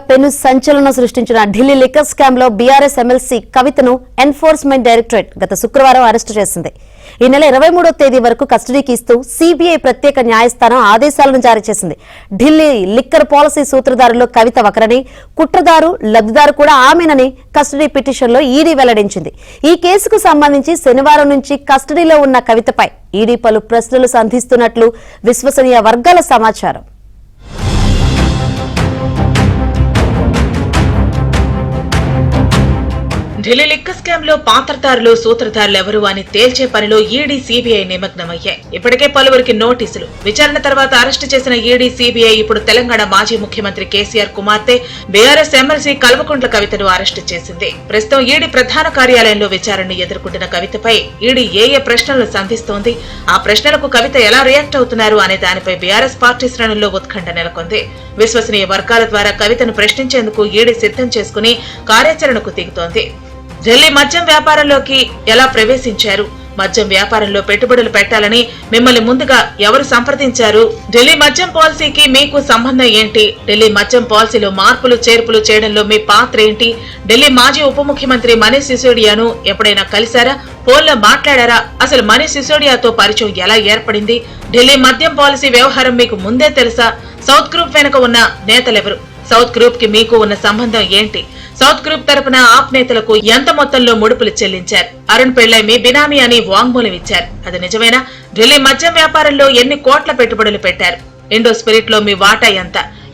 పెను సంచలనం సృష్టించిన ఢిల్లీ లిక్కర్ స్కామ్ లో బీఆర్ఎస్ ఎమ్మెల్సీ కవితను ఎన్ఫోర్స్మెంట్ డైరెక్టరేట్ గత శుక్రవారం అరెస్టు చేసింది. ఈ నెల 23వ తేదీ వరకు కస్టడీకి ఇస్తూ సిబిఐ ప్రత్యేక న్యాయస్థానం ఆదేశాలను జారీ చేసింది. ఢిల్లీ లిక్కర్ పాలసీ సూత్రధారులు కవిత ఒకరని, కుట్రదారు లబ్ధిదారు కూడా ఆమెనని కస్టడీ పిటిషన్లో ఈడీ వెల్లడించింది. ఈ కేసుకు సంబంధించి శనివారం నుంచి కస్టడీలో ఉన్న కవితపై ఈడీ పలు ప్రశ్నలు సంధిస్తున్నట్లు విశ్వసనీయ వర్గాల సమాచారం. ఢిల్లీ లిక్కర్ స్కామ్ లో పాత్రధారులు సూత్రధారులు ఎవరు అని తేల్చే పనిలో ఈడీ సిబిఐ నిమగ్నమయ్యాయి. ఇప్పటికే పలువురికి నోటీసులు. విచారణ తర్వాత అరెస్టు చేసిన ఈడీ సిబిఐ ఇప్పుడు తెలంగాణ మాజీ ముఖ్యమంత్రి కేసీఆర్ కుమార్తె బీఆర్ఎస్ ఎమ్మెల్సీ కల్వకుంట్ల కవితను అరెస్టు చేసింది. ప్రస్తుతం ఈడీ ప్రధాన కార్యాలయంలో విచారణను ఎదుర్కొంటున్న కవితపై ఈడీ ఏ ప్రశ్నలు సంధిస్తోంది, ఆ ప్రశ్నలకు కవిత ఎలా రియాక్ట్ అవుతున్నారు అనే దానిపై బీఆర్ఎస్ పార్టీ శ్రేణుల్లో ఉత్కంఠ నెలకొంది. విశ్వసనీయ వర్గాల ద్వారా కవితను ప్రశ్నించేందుకు ఈడీ సిద్ధం చేసుకుని కార్యాచరణకు దిగుతోంది. ఢిల్లీ మద్యం వ్యాపారంలోకి ఎలా ప్రవేశించారు, మద్యం వ్యాపారంలో పెట్టుబడులు పెట్టాలని మిమ్మల్ని ముందుగా ఎవరు సంప్రదించారు, ఢిల్లీ మద్యం పాలసీకి మీకు సంబంధం ఏంటి, ఢిల్లీ మద్యం పాలసీలో మార్పులు చేర్పులు చేయడంలో మీ పాత్ర ఏంటి, ఢిల్లీ మాజీ ఉప ముఖ్యమంత్రి మనీష్ సిసోడియాను ఎప్పుడైనా కలిశారా, ఫోన్లో మాట్లాడారా, అసలు మనీష్ సిసోడియాతో పరిచయం ఎలా ఏర్పడింది, ఢిల్లీ మద్యం పాలసీ వ్యవహారం మీకు ముందే తెలుసా, సౌత్ గ్రూప్ వెనుక ఉన్న నేతలెవరు, సౌత్ గ్రూప్ కి మీకు ఉన్న సంబంధం ఏంటి, సౌత్ గ్రూప్ తరపున ఆప్ నేతలకు ఎంత మొత్తంలో ముడుపులు చెల్లించారు, అరుణ్ పిళ్ళై మీ బినామీ అని వాంగ్మూలం ఇచ్చారు, అది నిజమేనా, ఢిల్లీ మద్యం వ్యాపారంలో ఎన్ని కోట్ల పెట్టుబడులు పెట్టారు, ఇండో స్పిరిట్ లో మీ వాటా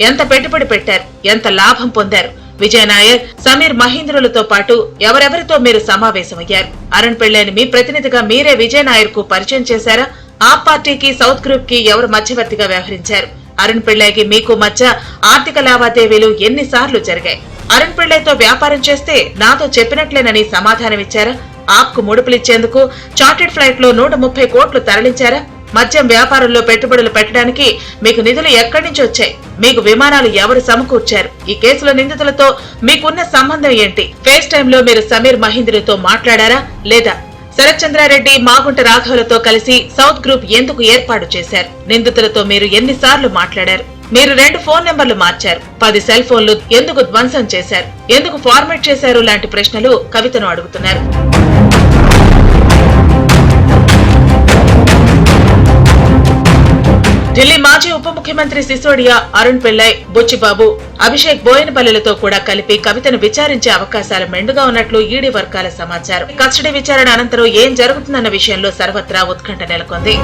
ఎంత పెట్టుబడి పెట్టారు, ఎంత లాభం పొందారు, విజయ్ నాయర్, సమీర్ మహీంద్రులతో పాటు ఎవరెవరితో మీరు సమావేశమయ్యారు, అరుణ్ పిళ్ళైని మీ ప్రతినిధిగా మీరే విజయ్ నాయర్ కు పరిచయం చేశారా, ఆప్ పార్టీకి సౌత్ గ్రూప్ కి ఎవరు మధ్యవర్తిగా వ్యవహరించారు, అరుణ్ పిళ్ళైకి మీకు మధ్య ఆర్థిక లావాదేవీలు ఎన్నిసార్లు జరిగాయి, అరుణ్ పిళ్ళైతో వ్యాపారం చేస్తే నాతో చెప్పినట్లేనని సమాధానమిచ్చారా, ఆప్ కు ముడుపులిచ్చేందుకు చార్టెడ్ ఫ్లైట్ లో 130 కోట్లు తరలించారా, మద్యం వ్యాపారంలో పెట్టుబడులు పెట్టడానికి మీకు నిధులు ఎక్కడి నుంచి వచ్చాయి, మీకు విమానాలు ఎవరు సమకూర్చారు, ఈ కేసులో నిందితులతో మీకున్న సంబంధం ఏంటి, ఫేస్ టైంలో మీరు సమీర్ మహీంద్రుతో మాట్లాడారా లేదా, శరత్ చంద్రారెడ్డి, మాగుంట రాఘవులతో కలిసి సౌత్ గ్రూప్ ఎందుకు ఏర్పాటు చేశారు, నిందితులతో మీరు ఎన్నిసార్లు మాట్లాడారు, మీరు 2 ఫోన్ నెంబర్లు మార్చారు, 10 సెల్ ఫోన్లు ఎందుకు ధ్వంసం చేశారు, ఎందుకు ఫార్మేట్ చేశారు లాంటి ప్రశ్నలు కవితను అడుగుతున్నారు. ఢిల్లీ మాజీ ఉప ముఖ్యమంత్రి సిసోడియా, అరుణ్ పిళ్ళై, బుచ్చిబాబు, అభిషేక్ బోయినపల్లిలతో కూడా కలిపి కవితను విచారించే అవకాశాలు మెండుగా ఉన్నట్లు ఈడీ వర్గాల సమాచారం. కస్టడీ విచారణ అనంతరం ఏం జరుగుతుందన్న విషయంలో సర్వత్రా ఉత్కంఠ నెలకొంది.